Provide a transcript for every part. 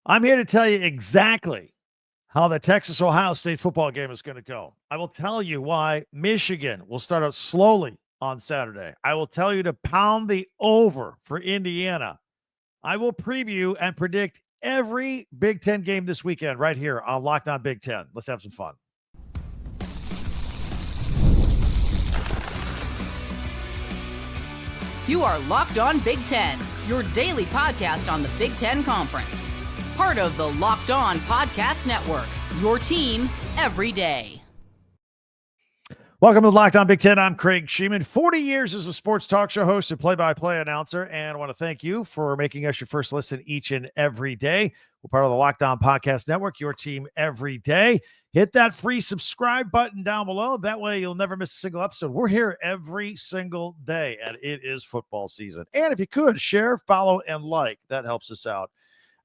I'm here to tell you exactly how the Texas-Ohio State football game is going to go. I will tell you why Michigan will start out slowly on Saturday. I will tell you to pound the over for Indiana. I will preview and predict every Big Ten game this weekend right here on Locked On Big Ten. Let's have some fun. You are Locked On Big Ten, your daily podcast on the Big Ten Conference. Part of the Locked On Podcast Network, your team every day. Welcome to Locked On Big Ten. I'm Craig Sheeman. 40 years as a sports talk show host and play-by-play announcer, and I want to thank you for making us your first listen each and every day. We're part of the Locked On Podcast Network, your team every day. Hit that free subscribe button down below. That way you'll never miss a single episode. We're here every single day, and it is football season. And if you could, share, follow, and like. That helps us out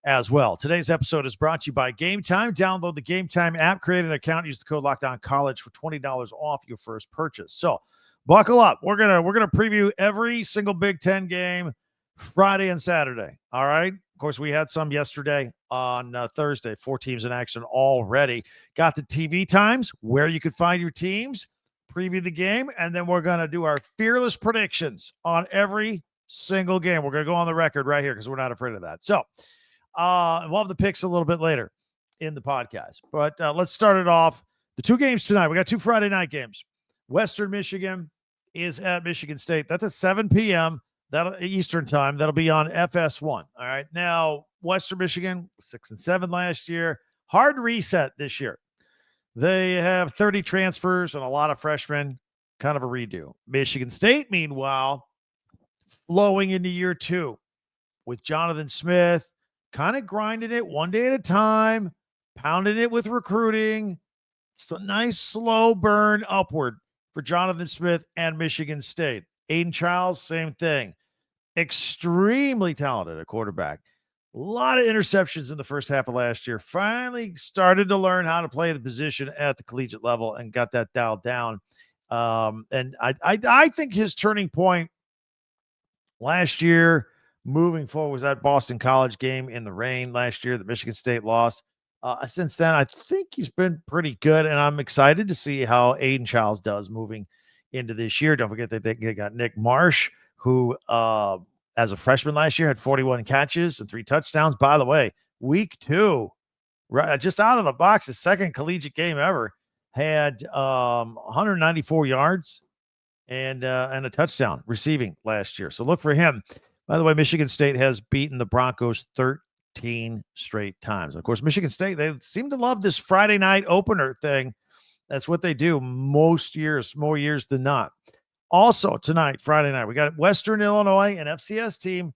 as well. Today's episode is brought to you by Game Time. Download the Game Time app, create an account, use the code LOCKEDONCollege for $20 off your first purchase. So buckle up. We're gonna preview every single Big Ten game Friday and Saturday. All right. Of course, we had some yesterday on Thursday. 4 teams in action already. Got the TV times, where you could find your teams, preview the game, and then we're gonna do our fearless predictions on every single game. We're gonna go on the record right here because we're not afraid of that. So we'll have the picks a little bit later in the podcast. But let's start it off. The 2 games tonight. We got 2 Friday night games. Western Michigan is at Michigan State. That's at 7 p.m. That'll Eastern time. That'll be on FS1. All right. Now, Western Michigan, 6-7 last year. Hard reset this year. They have 30 transfers and a lot of freshmen. Kind of a redo. Michigan State, meanwhile, flowing into year 2 with Jonathan Smith, kind of grinding it one day at a time, pounding it with recruiting. It's a nice slow burn upward for Jonathan Smith and Michigan State. Aiden Childs, same thing. Extremely talented at quarterback. A lot of interceptions in the first half of last year. Finally started to learn how to play the position at the collegiate level and got that dialed down. And I think his turning point last year, moving forward, was that Boston College game in the rain last year that Michigan State lost. Since then, I think he's been pretty good, and I'm excited to see how Aiden Childs does moving into this year. Don't forget that they got Nick Marsh, who, as a freshman last year, had 41 catches and 3 touchdowns. By the way, week 2, right, just out of the box, his second collegiate game ever, had 194 yards and a touchdown receiving last year. So look for him. By the way, Michigan State has beaten the Broncos 13 straight times. Of course, Michigan State, they seem to love this Friday night opener thing. That's what they do most years, more years than not. Also tonight, Friday night, we got Western Illinois, an FCS team,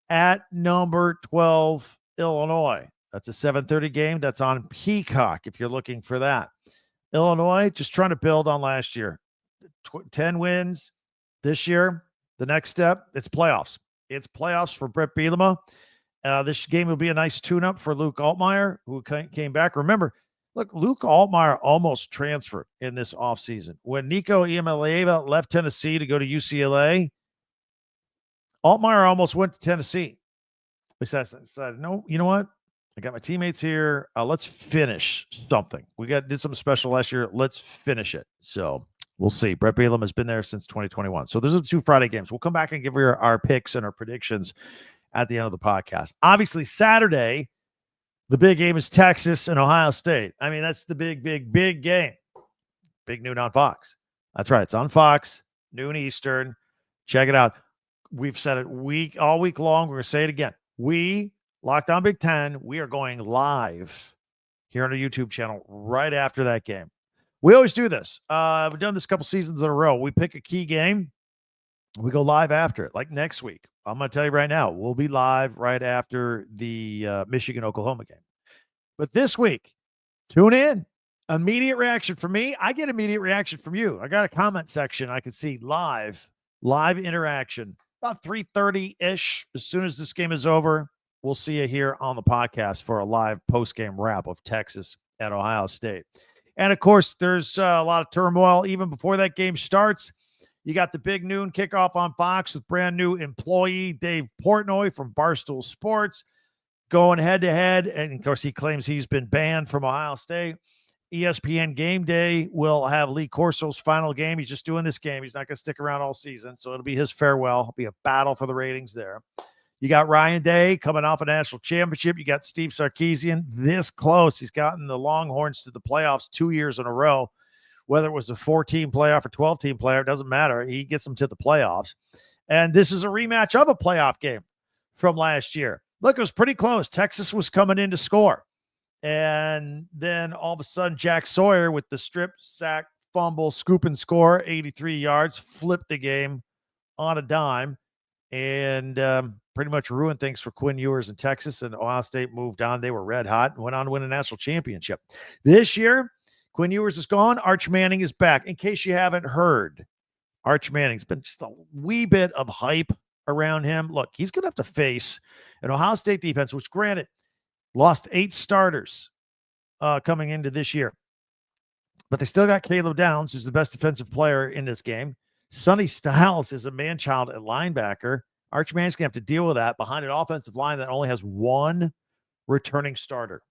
at number 12, Illinois. That's a 7:30 game. That's on Peacock if you're looking for that. Illinois, just trying to build on last year. 10 wins this year. The next step, it's playoffs. It's playoffs for Brett Bielema. This game will be a nice tune-up for Luke Altmaier, who came back. Remember, look, Luke Altmaier almost transferred in this offseason. When Nico Iamaleava left Tennessee to go to UCLA, Altmaier almost went to Tennessee. He said, no, you know what? I got my teammates here. Let's finish something. We did something special last year. Let's finish it. So we'll see. Brett Bielema has been there since 2021. So those are the 2 Friday games. We'll come back and give you our picks and our predictions at the end of the podcast. Obviously, Saturday, the big game is Texas and Ohio State. I mean, that's the big game. Big noon on Fox. That's right. It's on Fox, noon Eastern. Check it out. We've said it all week long. We're going to say it again. We, Locked On Big Ten, we are going live here on our YouTube channel right after that game. We always do this. We've done this a couple seasons in a row. We pick a key game. We go live after it, like next week. I'm going to tell you right now, we'll be live right after the Michigan-Oklahoma game. But this week, tune in. Immediate reaction from me. I get immediate reaction from you. I got a comment section I can see live interaction about 3:30-ish. As soon as this game is over, we'll see you here on the podcast for a live post-game wrap of Texas at Ohio State. And, of course, there's a lot of turmoil even before that game starts. You got the big noon kickoff on Fox with brand new employee Dave Portnoy from Barstool Sports. going head-to-head, and of course he claims he's been banned from Ohio State. ESPN Game Day will have Lee Corso's final game. He's just doing this game. He's not going to stick around all season, so it'll be his farewell. It'll be a battle for the ratings there. You got Ryan Day coming off a national championship. You got Steve Sarkisian this close. He's gotten the Longhorns to the playoffs 2 years in a row. Whether it was a 14 playoff or 12-team playoff, it doesn't matter. He gets them to the playoffs. And this is a rematch of a playoff game from last year. Look, it was pretty close. Texas was coming in to score. And then all of a sudden, Jack Sawyer with the strip, sack, fumble, scoop and score, 83 yards, flipped the game on a dime, and pretty much ruined things for Quinn Ewers in Texas. And Ohio State moved on. They were red hot and went on to win a national championship. This year, Quinn Ewers is gone. Arch Manning is back. In case you haven't heard, Arch Manning's been just a wee bit of hype around him. Look, he's going to have to face an Ohio State defense, which granted, lost 8 starters coming into this year. But they still got Caleb Downs, who's the best defensive player in this game. Sonny Styles is a man-child at linebacker. Arch Manning's going to have to deal with that behind an offensive line that only has 1 returning starter.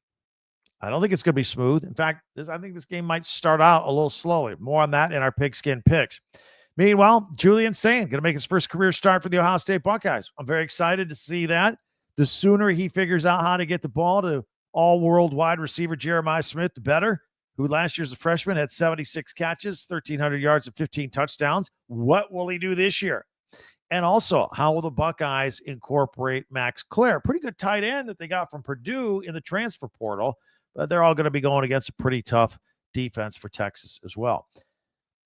I don't think it's going to be smooth. In fact, I think this game might start out a little slowly. More on that in our Pigskin picks. Meanwhile, Julian Sayin going to make his first career start for the Ohio State Buckeyes. I'm very excited to see that. The sooner he figures out how to get the ball to all-world wide receiver Jeremiah Smith, the better, who last year as a freshman had 76 catches, 1,300 yards, and 15 touchdowns. What will he do this year? And also, how will the Buckeyes incorporate Max Clare? Pretty good tight end that they got from Purdue in the transfer portal, but they're all going to be going against a pretty tough defense for Texas as well.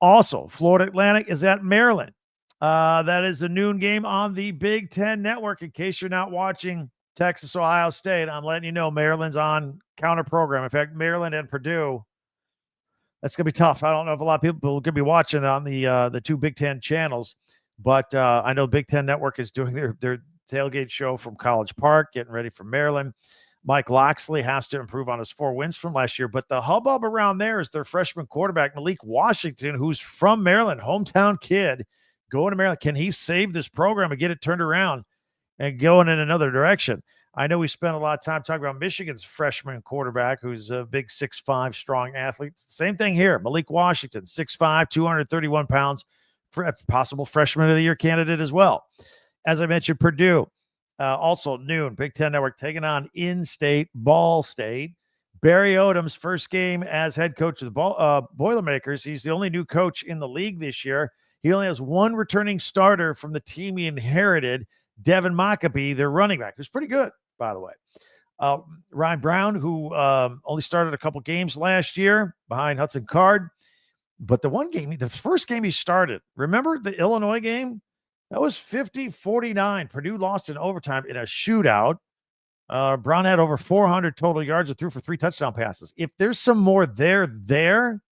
Also, Florida Atlantic is at Maryland. That is a noon game on the Big Ten Network. In case you're not watching Texas, Ohio State, I'm letting you know Maryland's on counter program. In fact, Maryland and Purdue, that's going to be tough. I don't know if a lot of people are going to be watching on the 2 Big Ten channels, but I know Big Ten Network is doing their tailgate show from College Park, getting ready for Maryland. Mike Loxley has to improve on his 4 wins from last year, but the hubbub around there is their freshman quarterback, Malik Washington, who's from Maryland, hometown kid, going to Maryland. Can he save this program and get it turned around and going in another direction? I know we spent a lot of time talking about Michigan's freshman quarterback, who's a big 6'5", strong athlete. Same thing here. Malik Washington, 6'5", 231 pounds, possible freshman of the year candidate as well. As I mentioned, Purdue, also noon, Big Ten Network taking on in-state Ball State. Barry Odom's first game as head coach of the Boilermakers. He's the only new coach in the league this year. He only has 1 returning starter from the team he inherited, Devin Maccabee, their running back, who's pretty good, by the way. Ryan Brown, who only started a couple games last year behind Hudson Card. But the first game he started, remember the Illinois game? That was 50-49. Purdue lost in overtime in a shootout. Brown had over 400 total yards and threw for 3 touchdown passes. If there's some more there,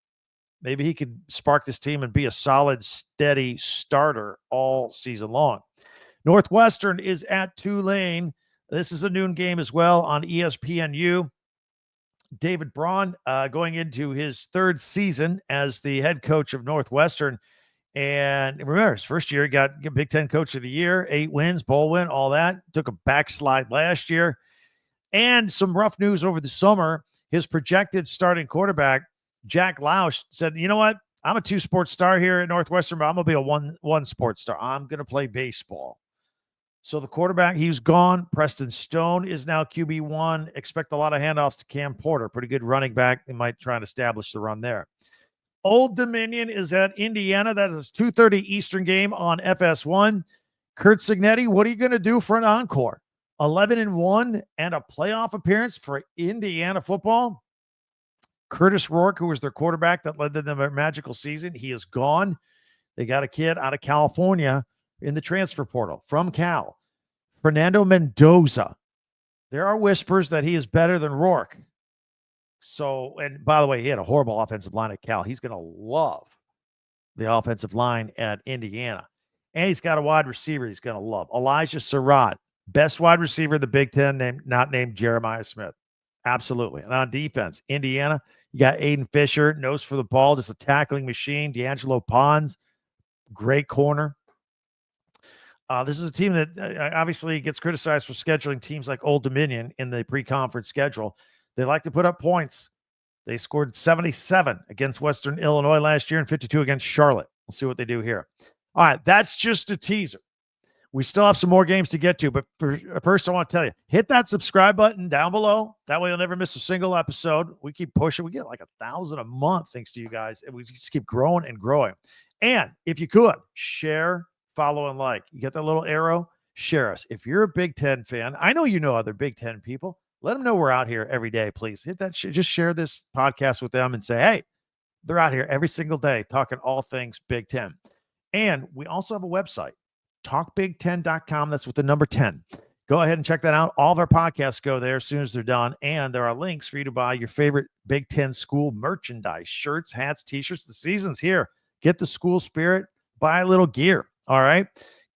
maybe he could spark this team and be a solid, steady starter all season long. Northwestern is at Tulane. This is a noon game as well on ESPNU. David Braun going into his 3rd season as the head coach of Northwestern. And remember, his first year, he got Big Ten Coach of the Year, 8 wins, bowl win, all that. Took a backslide last year. And some rough news over the summer. His projected starting quarterback, Jack Lausch, said, you know what? I'm a 2-sport star here at Northwestern, but I'm going to be a one sport star. I'm going to play baseball. So the quarterback, he's gone. Preston Stone is now QB1. Expect a lot of handoffs to Cam Porter. Pretty good running back. They might try and establish the run there. Old Dominion is at Indiana. That is 2:30 Eastern game on FS1. Kurt Signetti, what are you going to do for an encore? 11-1 and a playoff appearance for Indiana football. Curtis Rourke, who was their quarterback that led them a magical season, he is gone. They got a kid out of California in the transfer portal from Cal, Fernando Mendoza. There are whispers that he is better than Rourke. So, and by the way, he had a horrible offensive line at Cal. He's going to love the offensive line at Indiana. And he's got a wide receiver he's going to love. Elijah Surratt, best wide receiver in the Big Ten, not named Jeremiah Smith. Absolutely. And on defense, Indiana, you got Aiden Fisher, nose for the ball, just a tackling machine. D'Angelo Pons, great corner. This is a team that obviously gets criticized for scheduling teams like Old Dominion in the pre-conference schedule. They like to put up points. They scored 77 against Western Illinois last year and 52 against Charlotte. We'll see what they do here. All right, that's just a teaser. We still have some more games to get to, but first I want to tell you, hit that subscribe button down below. That way you'll never miss a single episode. We keep pushing. We get like 1,000 a month thanks to you guys, and we just keep growing and growing. And if you could, share, follow, and like. You get that little arrow? Share us. If you're a Big Ten fan, I know you know other Big Ten people. Let them know we're out here every day, please. Hit that. Just share this podcast with them and say, hey, they're out here every single day talking all things Big Ten. And we also have a website, talkbig10.com. That's with the number 10. Go ahead and check that out. All of our podcasts go there as soon as they're done. And there are links for you to buy your favorite Big Ten school merchandise, shirts, hats, t-shirts. The season's here. Get the school spirit. Buy a little gear. All right.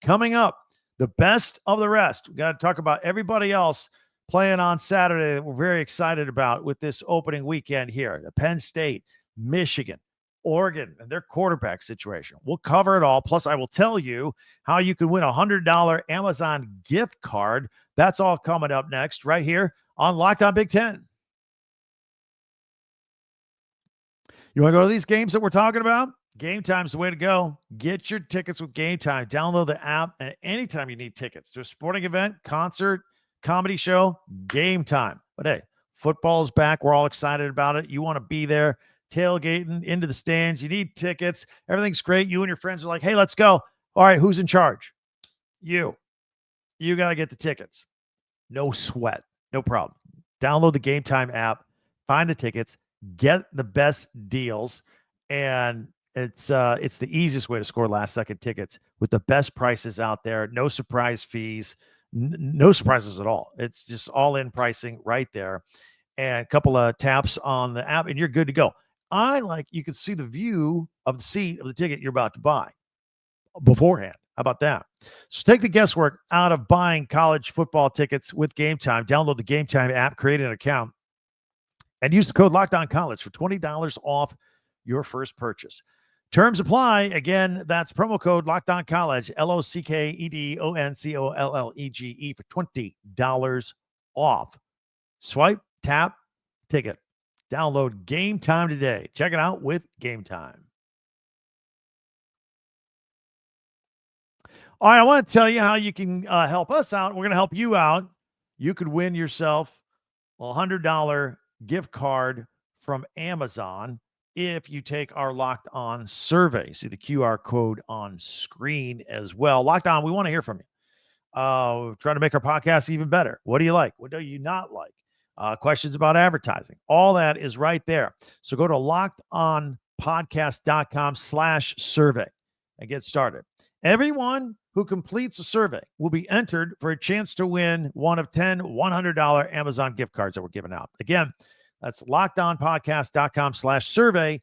Coming up, the best of the rest. We got to talk about everybody else playing on Saturday that we're very excited about with this opening weekend here. The Penn State, Michigan, Oregon, and their quarterback situation. We'll cover it all. Plus, I will tell you how you can win a $100 Amazon gift card. That's all coming up next right here on Locked On Big Ten. You want to go to these games that we're talking about? Game Time's the way to go. Get your tickets with Game Time. Download the app, and anytime you need tickets to a sporting event, concert, comedy show, Game Time. But hey, football's back. We're all excited about it. You want to be there, tailgating into the stands. You need tickets. Everything's great. You and your friends are like, hey, let's go. All right, who's in charge? You. You got to get the tickets. No sweat. No problem. Download the Game Time app. Find the tickets. Get the best deals. And it's the easiest way to score last-second tickets with the best prices out there. No surprise fees. No surprises at all. It's just all-in pricing right there. And a couple of taps on the app, and you're good to go. You can see the view of the seat of the ticket you're about to buy beforehand. How about that? So take the guesswork out of buying college football tickets with Game Time. Download the Game Time app, create an account, and use the code LOCKEDONCollege for $20 off your first purchase. Terms apply. Again, that's promo code LOCKEDONCollege, LOCKEDONCOLLEGE for $20 off. Swipe, tap, ticket. Download Game Time today. Check it out with Game Time. All right, I want to tell you how you can help us out. We're going to help you out. You could win yourself a $100 gift card from Amazon if you take our Locked On survey. See the QR code on screen as well. Locked On, we want to hear from you. Trying to make our podcast even better. What do you like? What do you not like? Questions about advertising. All that is right there. So go to lockedonpodcast.com/survey and get started. Everyone who completes a survey will be entered for a chance to win one of 10 $100 Amazon gift cards that we're giving out. Again, that's lockedonpodcast.com/survey.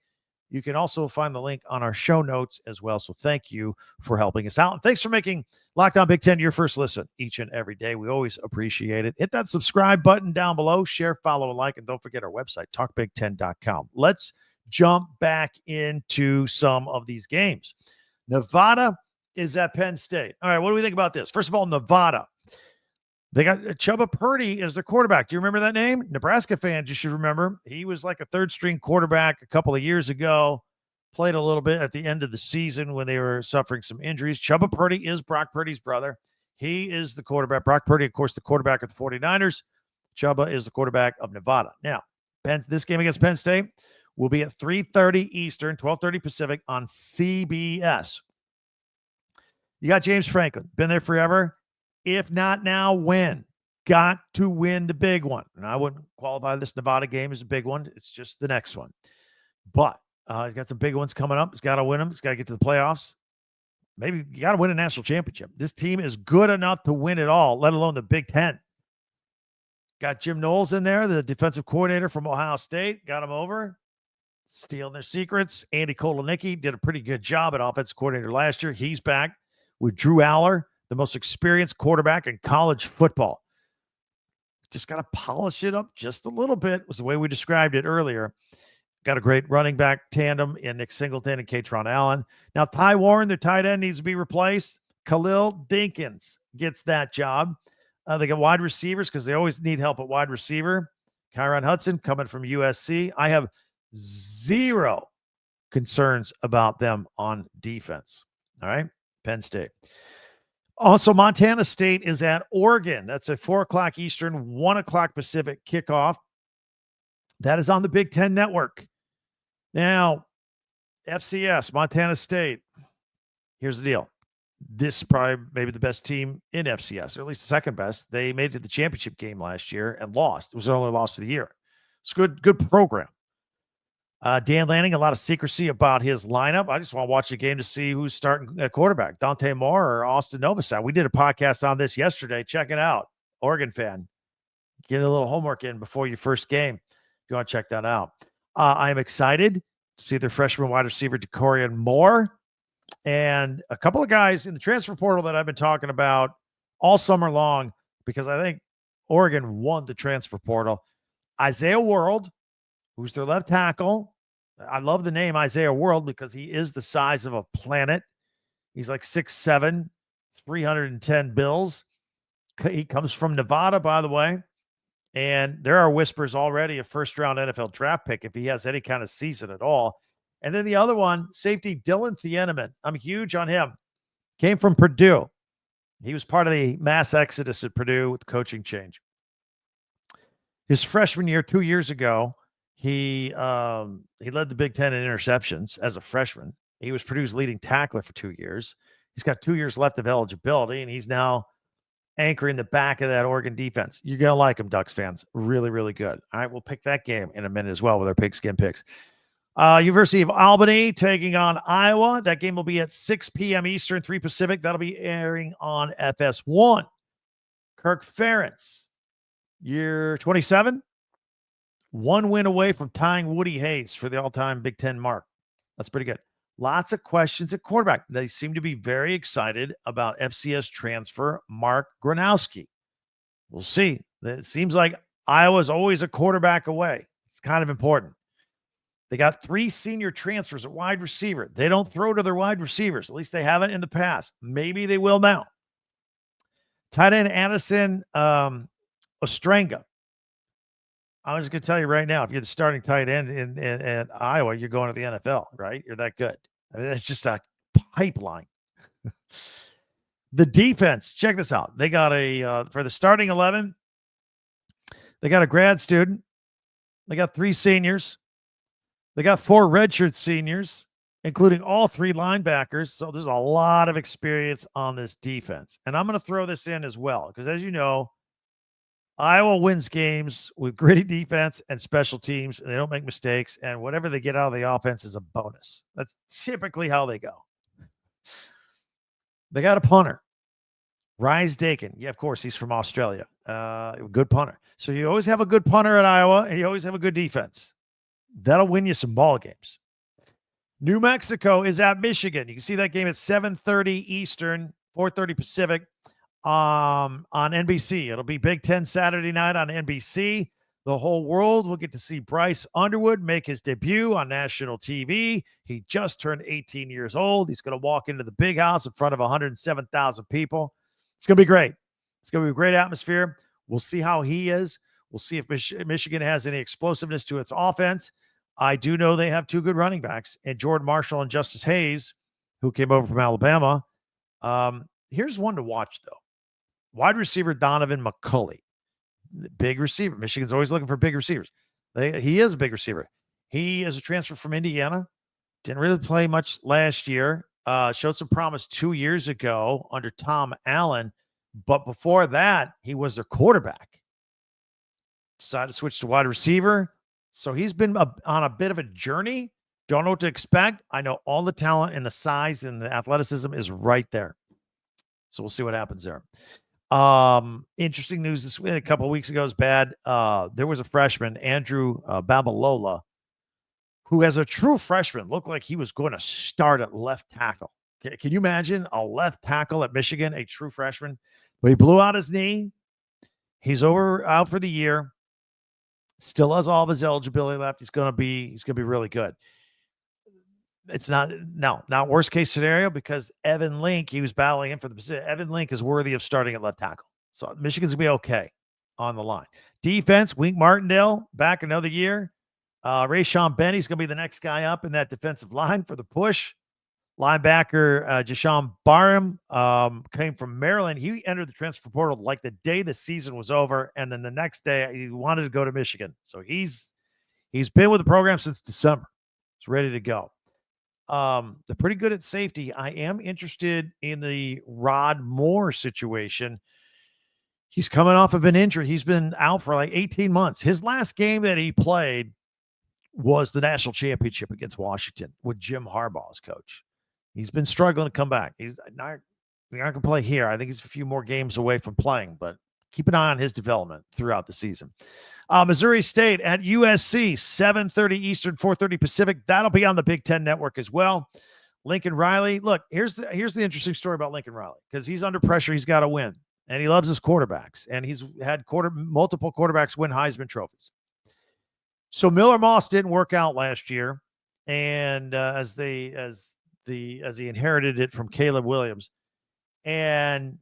You can also find the link on our show notes as well. So thank you for helping us out. And thanks for making Locked On Big Ten your first listen each and every day. We always appreciate it. Hit that subscribe button down below. Share, follow, and like. And don't forget our website, talkbig10.com. Let's jump back into some of these games. Nevada is at Penn State. All right, what do we think about this? First of all, Nevada. They got Chubba Purdy as their quarterback. Do you remember that name? Nebraska fans, you should remember. He was like a third-string quarterback a couple of years ago. Played a little bit at the end of the season when they were suffering some injuries. Chubba Purdy is Brock Purdy's brother. He is the quarterback. Brock Purdy, of course, the quarterback of the 49ers. Chubba is the quarterback of Nevada. Now, this game against Penn State will be at 3:30 Eastern, 12:30 Pacific on CBS. You got James Franklin. Been there forever. If not now, when? Got to win the big one. And I wouldn't qualify this Nevada game as a big one. It's just the next one. But he's got some big ones coming up. He's got to win them. He's got to get to the playoffs. Maybe you got to win a national championship. This team is good enough to win it all, let alone the Big Ten. Got Jim Knowles in there, the defensive coordinator from Ohio State. Got him over. Stealing their secrets. Andy Kotelnicki did a pretty good job at offensive coordinator last year. He's back with Drew Aller, the most experienced quarterback in college football. Just got to polish it up just a little bit, was the way we described it earlier. Got a great running back tandem in Nick Singleton and Katron Allen. Now, Ty Warren, their tight end, needs to be replaced. Khalil Dinkins gets that job. They got wide receivers because they always need help at wide receiver. Kyron Hudson coming from USC. I have zero concerns about them on defense. All right. Penn State. Also, Montana State is at Oregon. That's a 4 o'clock Eastern, 1 o'clock Pacific kickoff. That is on the Big Ten Network. Now, FCS, Montana State. Here's the deal. This is probably maybe the best team in FCS, or at least the second best. They made it to the championship game last year and lost. It was their only loss of the year. It's a good program. Dan Lanning, a lot of secrecy about his lineup. I just want to watch the game to see who's starting at quarterback, Dante Moore or Austin Novosad. We did a podcast on this yesterday. Check it out. Oregon fan. Get a little homework in before your first game if you want to check that out. I am excited to see their freshman wide receiver, DeCorian Moore, and a couple of guys in the transfer portal that I've been talking about all summer long because I think Oregon won the transfer portal. Isaiah World, who's their left tackle. I love the name Isaiah World because he is the size of a planet. He's like 6'7", 310 bills. He comes from Nevada, by the way. And there are whispers already of first-round NFL draft pick if he has any kind of season at all. And then the other one, safety Dylan Thieneman. I'm huge on him. Came from Purdue. He was part of the mass exodus at Purdue with the coaching change. His freshman year, 2 years ago, he led the Big Ten in interceptions as a freshman. He was Purdue's leading tackler for 2 years. He's got 2 years left of eligibility, and he's now anchoring the back of that Oregon defense. You're going to like him, Ducks fans. Really, really good. All right, we'll pick that game in a minute as well with our Pigskin picks. University of Albany taking on Iowa. That game will be at 6 p.m. Eastern, 3 Pacific. That'll be airing on FS1. Kirk Ferentz, year 27. 1 win away from tying Woody Hayes for the all-time Big Ten mark. That's pretty good. Lots of questions at quarterback. They seem to be very excited about FCS transfer Mark Gronowski. We'll see. It seems like Iowa's always a quarterback away. It's kind of important. They got 3 senior transfers at wide receiver. They don't throw to their wide receivers. At least they haven't in the past. Maybe they will now. Tight end Addison Ostrenga. I'm just going to tell you right now, if you're the starting tight end in Iowa, you're going to the NFL, right? You're that good. I mean, it's just a pipeline. The defense, check this out. They got for the starting 11, they got a grad student. They got 3 seniors. They got 4 redshirt seniors, including all 3 linebackers. So there's a lot of experience on this defense. And I'm going to throw this in as well, because as you know, Iowa wins games with gritty defense and special teams, and they don't make mistakes, and whatever they get out of the offense is a bonus. That's typically how they go. They got a punter, Rise Dakin. Yeah, of course, he's from Australia. Good punter. So you always have a good punter at Iowa, and you always have a good defense. That'll win you some ball games. New Mexico is at Michigan. You can see that game at 7:30 Eastern, 4:30 Pacific. On NBC. It'll be Big Ten Saturday night on NBC. The whole world will get to see Bryce Underwood make his debut on national TV. He just turned 18 years old. He's going to walk into the big house in front of 107,000 people. It's going to be great. It's going to be a great atmosphere. We'll see how he is. We'll see if Michigan has any explosiveness to its offense. I do know they have 2 good running backs, and Jordan Marshall and Justice Hayes, who came over from Alabama. Here's one to watch, though. Wide receiver Donovan McCulley, big receiver. Michigan's always looking for big receivers. He is a big receiver. He is a transfer from Indiana. Didn't really play much last year. Showed some promise 2 years ago under Tom Allen. But before that, he was their quarterback. Decided to switch to wide receiver. So he's been on a bit of a journey. Don't know what to expect. I know all the talent and the size and the athleticism is right there. So we'll see what happens there. Interesting news this week. A couple of weeks ago is bad. There was a freshman, Andrew Babalola, who as a true freshman looked like he was going to start at left tackle. Can you imagine a left tackle at Michigan, a true freshman? But he blew out his knee. He's out for the year. Still has all of his eligibility left. He's going to be really good. It's not worst case scenario because Evan Link, he was battling him for the position. Evan Link is worthy of starting at left tackle. So Michigan's going to be okay on the line. Defense, Wink Martindale back another year. Rayshawn Benny's going to be the next guy up in that defensive line for the push. Linebacker Jashawn Barham came from Maryland. He entered the transfer portal like the day the season was over, and then the next day he wanted to go to Michigan. So he's been with the program since December. He's ready to go. They're pretty good at safety. I am interested in the Rod Moore situation. He's coming off of an injury. He's been out for like 18 months. His last game that he played was the national championship against Washington with Jim Harbaugh's coach. He's been struggling to come back. He's not going to play here. I think he's a few more games away from playing, but keep an eye on his development throughout the season. Missouri State at USC, 7:30 Eastern, 4:30 Pacific. That'll be on the Big Ten Network as well. Lincoln Riley. Look, here's the interesting story about Lincoln Riley because he's under pressure. He's got to win, and he loves his quarterbacks, and he's had multiple quarterbacks win Heisman trophies. So Miller Moss didn't work out last year, and as he inherited it from Caleb Williams, and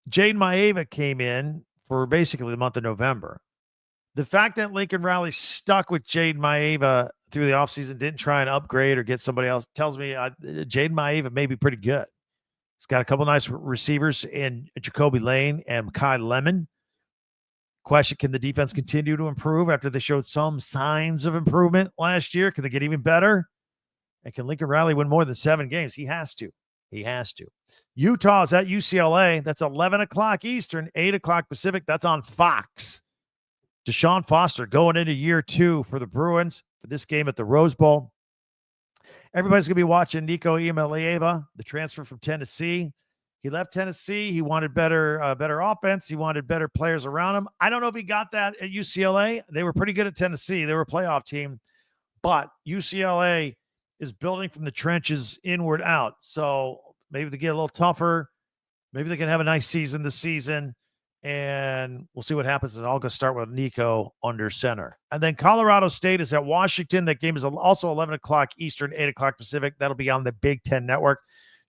Jaden Maeva came in for basically the month of November. The fact that Lincoln Riley stuck with Jaden Maeva through the offseason, didn't try and upgrade or get somebody else, tells me Jaden Maeva may be pretty good. He's got a couple nice receivers in Jacoby Lane and Kai Lemon. Question, can the defense continue to improve after they showed some signs of improvement last year? Can they get even better? And can Lincoln Riley win more than 7 games? He has to. Utah's at UCLA. That's 11 o'clock Eastern, 8 o'clock Pacific. That's on Fox. Deshaun Foster going into year 2 for the Bruins for this game at the Rose Bowl. Everybody's going to be watching Nico Iamaleava, the transfer from Tennessee. He left Tennessee. He wanted better offense. He wanted better players around him. I don't know if he got that at UCLA. They were pretty good at Tennessee. They were a playoff team. But UCLA is building from the trenches inward out. So maybe they get a little tougher. Maybe they can have a nice season this season. And we'll see what happens. And I'll go start with Nico under center. And then Colorado State is at Washington. That game is also 11 o'clock Eastern, 8 o'clock Pacific. That'll be on the Big Ten Network.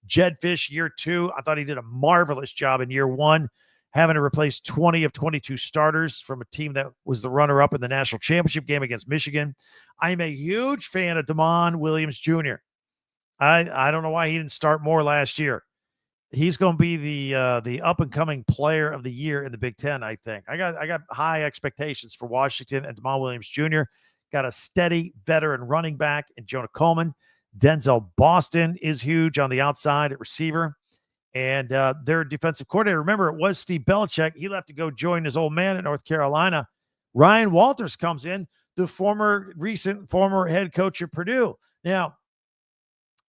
Jed Fish, year 2. I thought he did a marvelous job in year 1, having to replace 20 of 22 starters from a team that was the runner-up in the national championship game against Michigan. I am a huge fan of Damon Williams Jr. I don't know why he didn't start more last year. He's going to be the up-and-coming player of the year in the Big Ten, I think. I got high expectations for Washington and Damon Williams Jr. Got a steady veteran running back in Jonah Coleman. Denzel Boston is huge on the outside at receiver. And their defensive coordinator, remember, it was Steve Belichick. He left to go join his old man at North Carolina. Ryan Walters comes in, the former head coach at Purdue. Now,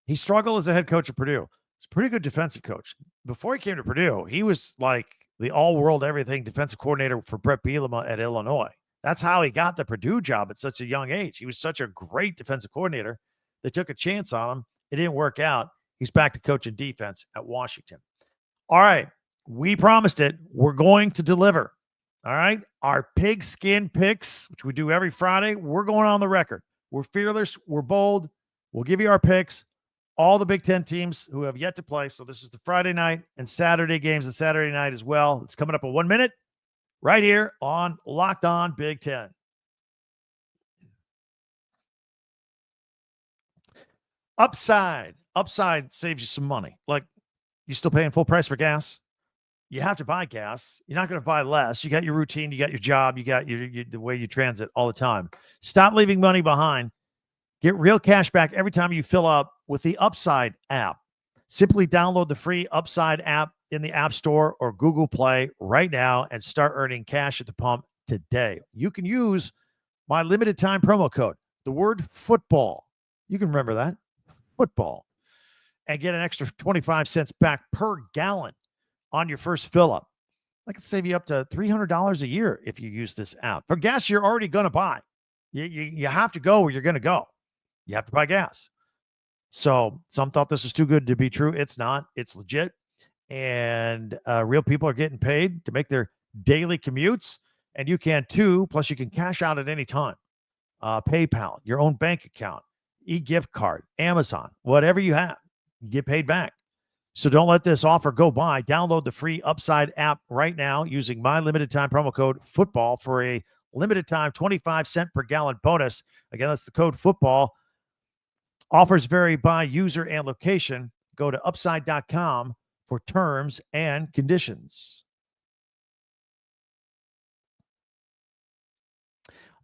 he struggled as a head coach at Purdue. He's a pretty good defensive coach. Before he came to Purdue, he was like the all-world everything defensive coordinator for Brett Bielema at Illinois. That's how he got the Purdue job at such a young age. He was such a great defensive coordinator. They took a chance on him. It didn't work out. He's back to coaching defense at Washington. All right. We promised it. We're going to deliver. All right. Our pigskin picks, which we do every Friday, we're going on the record. We're fearless. We're bold. We'll give you our picks. All the Big Ten teams who have yet to play. So this is the Friday night and Saturday games and Saturday night as well. It's coming up in 1 minute right here on Locked On Big Ten. Upside saves you some money. Like, you still paying full price for gas? You have to buy gas. You're not going to buy less. You got your routine. You got your job. You got your the way you transit all the time. Stop leaving money behind. Get real cash back every time you fill up with the Upside app. Simply download the free Upside app in the App Store or Google Play right now and start earning cash at the pump today. You can use my limited time promo code, the word football. You can remember that. Football, and get an extra 25 cents back per gallon on your first fill up. That could save you up to $300 a year if you use this app. For gas you're already going to buy. You have to go where you're going to go. You have to buy gas. So some thought this was too good to be true. It's not. It's legit. And real people are getting paid to make their daily commutes. And you can too. Plus you can cash out at any time. PayPal, your own bank account. e-gift card, Amazon, whatever you have, you get paid back. So don't let this offer go by. Download the free Upside app right now using my limited time promo code football for a limited time 25-cent per gallon bonus. Again, that's the code football. Offers vary by user and location. Go to upside.com for terms and conditions.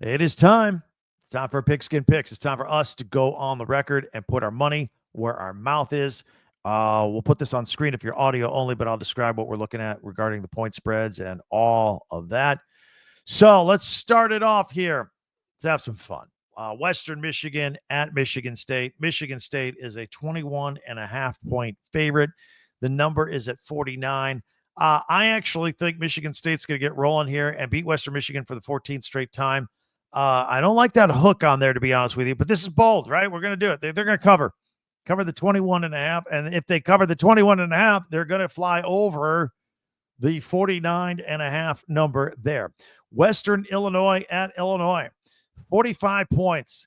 It is time. It's time for Pigskin Picks. It's time for us to go on the record and put our money where our mouth is. We'll put this on screen if you're audio only, but I'll describe what we're looking at regarding the point spreads and all of that. So let's start it off here. Let's have some fun. Western Michigan at Michigan State. Michigan State is a 21.5-point favorite. The number is at 49. I actually think Michigan State's going to get rolling here and beat Western Michigan for the 14th straight time. I don't like that hook on there, to be honest with you, but this is bold, right? We're going to do it. They're going to cover the 21.5. And if they cover the 21.5, they're going to fly over the 49.5 number there. Western Illinois at Illinois, 45 points.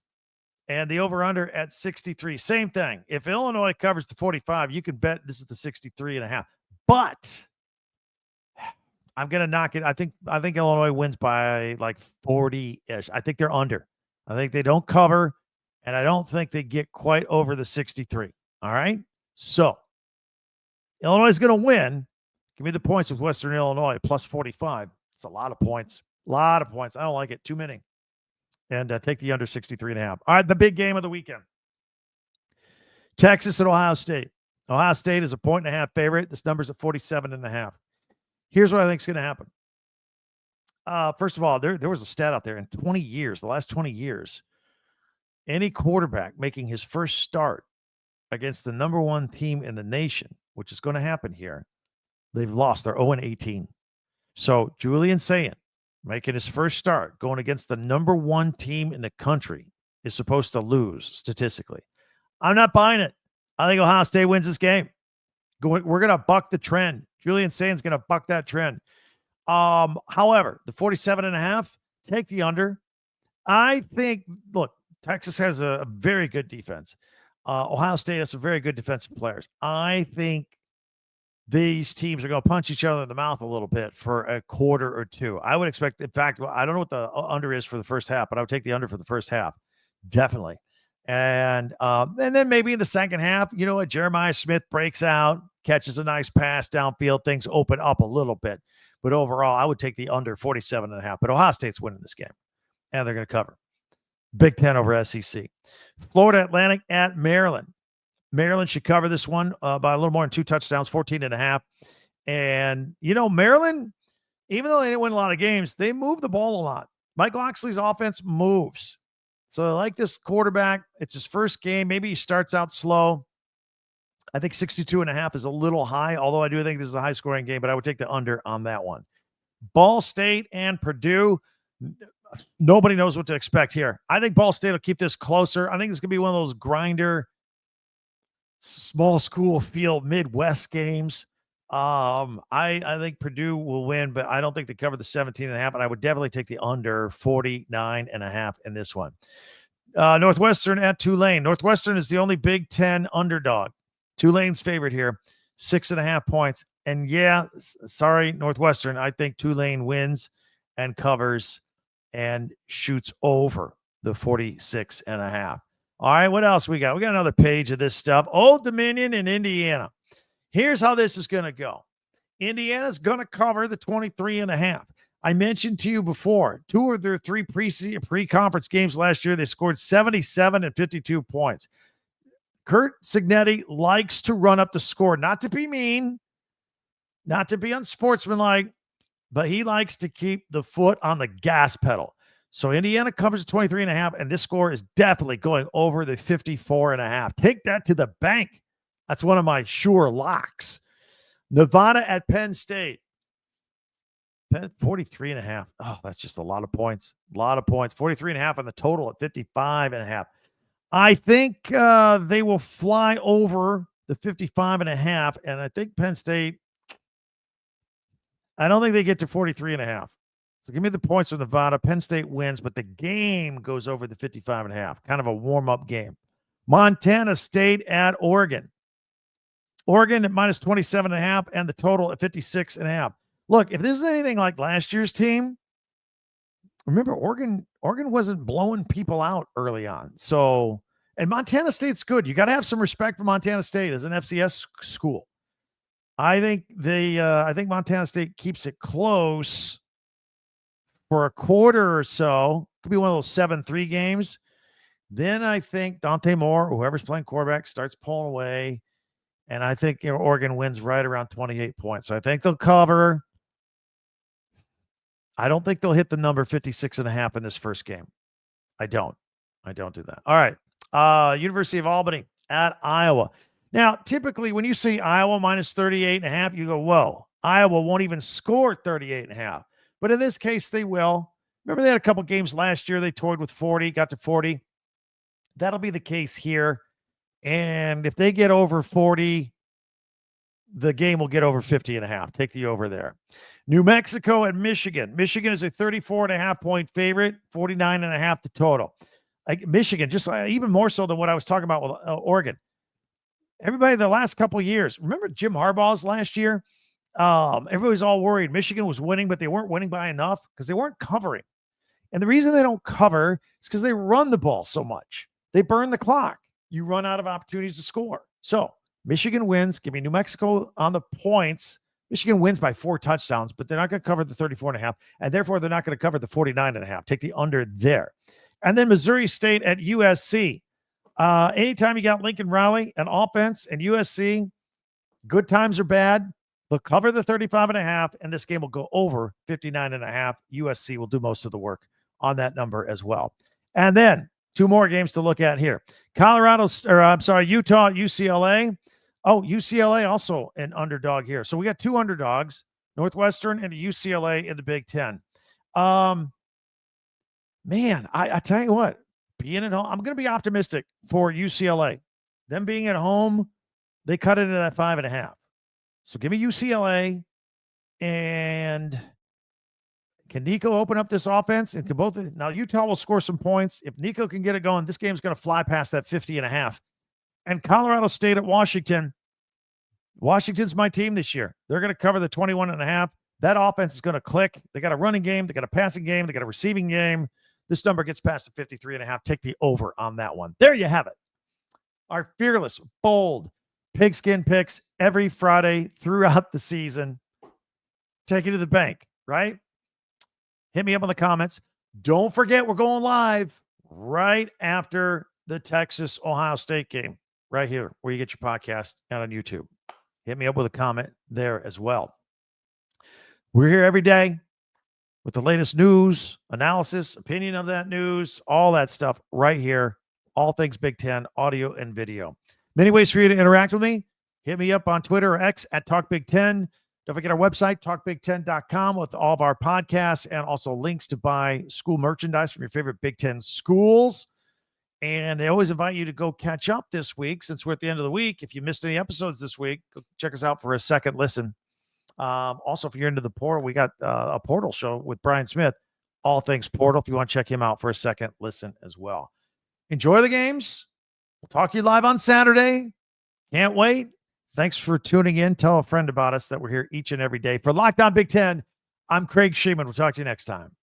And the over-under at 63. Same thing. If Illinois covers the 45, you can bet this is the 63.5. But I'm going to knock it. I think Illinois wins by like 40-ish. I think they're under. I think they don't cover, and I don't think they get quite over the 63. All right? So, Illinois is going to win. Give me the points with Western Illinois, plus 45. It's a lot of points. A lot of points. I don't like it. Too many. And take the under 63.5. All right, the big game of the weekend. Texas and Ohio State. Ohio State is a 1.5 favorite. This number's at 47.5. Here's what I think is going to happen. First of all, there was a stat out there in 20 years, the last 20 years, any quarterback making his first start against the number one team in the nation, which is going to happen here, they've lost. They're 0-18. So Julian Sayin, making his first start, going against the number one team in the country, is supposed to lose statistically. I'm not buying it. I think Ohio State wins this game. We're going to buck the trend. Julian Sayin's going to buck that trend. However, the 47.5, take the under. I think, look, Texas has a very good defense. Ohio State has some very good defensive players. I think these teams are going to punch each other in the mouth a little bit for a quarter or two. I would expect, in fact, I don't know what the under is for the first half, but I would take the under for the first half. Definitely. And then maybe in the second half, you know what, Jeremiah Smith breaks out, catches a nice pass downfield, things open up a little bit. But overall, I would take the under 47.5. But Ohio State's winning this game, and they're going to cover. Big Ten over SEC. Florida Atlantic at Maryland. Maryland should cover this one by a little more than 2 touchdowns, 14.5. And, you know, Maryland, even though they didn't win a lot of games, they move the ball a lot. Mike Loxley's offense moves. So I like this quarterback. It's his first game. Maybe he starts out slow. I think 62.5 is a little high, although I do think this is a high-scoring game, but I would take the under on that one. Ball State and Purdue, nobody knows what to expect here. I think Ball State will keep this closer. I think it's going to be one of those grinder, small school field Midwest games. I think Purdue will win, but I don't think they cover the 17.5, and I would definitely take the under 49.5 in this one. Northwestern at Tulane. Northwestern is the only Big Ten underdog. Tulane's favorite here, 6.5 points. And yeah, sorry, Northwestern. I think Tulane wins and covers and shoots over the 46.5. All right, what else we got? We got another page of this stuff. Old Dominion in Indiana. Here's how this is going to go. Indiana's going to cover the 23.5. I mentioned to you before, 2 of their 3 pre-conference games last year, they scored 77 and 52 points. Kurt Cignetti likes to run up the score, not to be mean, not to be unsportsmanlike, but he likes to keep the foot on the gas pedal. So Indiana covers 23.5, and this score is definitely going over the 54.5. Take that to the bank. That's one of my sure locks. Nevada at Penn State. 43.5. Oh, that's just a lot of points. A lot of points. 43.5 on the total at 55.5. I think they will fly over the 55.5, and I think Penn State, I don't think they get to 43.5. So give me the points for Nevada. Penn State wins, but the game goes over the 55.5. Kind of a warm-up game. Montana State at Oregon. Oregon at minus 27.5 and the total at 56.5. Look, if this is anything like last year's team, remember Oregon wasn't blowing people out early on. So, and Montana State's good. You got to have some respect for Montana State as an FCS school. I think Montana State keeps it close for a quarter or so. Could be one of those 7-3 games. Then I think Dante Moore, whoever's playing quarterback, starts pulling away. And I think Oregon wins right around 28 points. So I think they'll cover. I don't think they'll hit the number 56.5 in this first game. I don't do that. All right. University of Albany at Iowa. Now, typically when you see Iowa minus 38.5, you go, whoa, Iowa won't even score 38.5. But in this case, they will. Remember, they had a couple games last year. They toyed with 40, got to 40. That'll be the case here. And if they get over 40, the game will get over 50.5. Take the over there. New Mexico at Michigan. Michigan is a 34.5 point favorite, 49.5 the total. Michigan, just even more so than what I was talking about with Oregon. Everybody the last couple of years, remember Jim Harbaugh's last year? Everybody's all worried. Michigan was winning, but they weren't winning by enough because they weren't covering. And the reason they don't cover is because they run the ball so much. They burn the clock. You run out of opportunities to score. So Michigan wins. Give me New Mexico on the points. Michigan wins by 4 touchdowns, but they're not going to cover the 34.5, and therefore they're not going to cover the 49.5. Take the under there. And then Missouri State at USC. Anytime you got Lincoln Riley, an offense, and USC, good times or bad, they'll cover the 35.5, and this game will go over 59.5. USC will do most of the work on that number as well. And then 2 more games to look at here. Utah, UCLA. Oh, UCLA also an underdog here. So we got 2 underdogs, Northwestern and UCLA in the Big Ten. Man, I tell you what, being at home, I'm going to be optimistic for UCLA. Them being at home, they cut it into that 5.5. So give me UCLA. And can Nico open up this offense? And can both? Now Utah will score some points. If Nico can get it going, this game's going to fly past that 50.5. And Colorado State at Washington. Washington's my team this year. They're going to cover the 21.5. That offense is going to click. They got a running game. They got a passing game. They got a receiving game. This number gets past the 53.5. Take the over on that one. There you have it. Our fearless, bold pigskin picks every Friday throughout the season. Take it to the bank, right? Hit me up in the comments. Don't forget, we're going live right after the Texas-Ohio State game, right here, where you get your podcast and on YouTube. Hit me up with a comment there as well. We're here every day with the latest news, analysis, opinion of that news, all that stuff right here. All things Big Ten, audio and video. Many ways for you to interact with me. Hit me up on Twitter or X at TalkBig10. Don't forget our website, talkbig10.com, with all of our podcasts and also links to buy school merchandise from your favorite Big Ten schools. And I always invite you to go catch up this week since we're at the end of the week. If you missed any episodes this week, go check us out for a second listen. Also, if you're into the portal, we got a portal show with Brian Smith, all things portal. If you want to check him out for a second listen as well. Enjoy the games. We'll talk to you live on Saturday. Can't wait. Thanks for tuning in. Tell a friend about us that we're here each and every day. For Locked On Big Ten, I'm Craig Sheeman. We'll talk to you next time.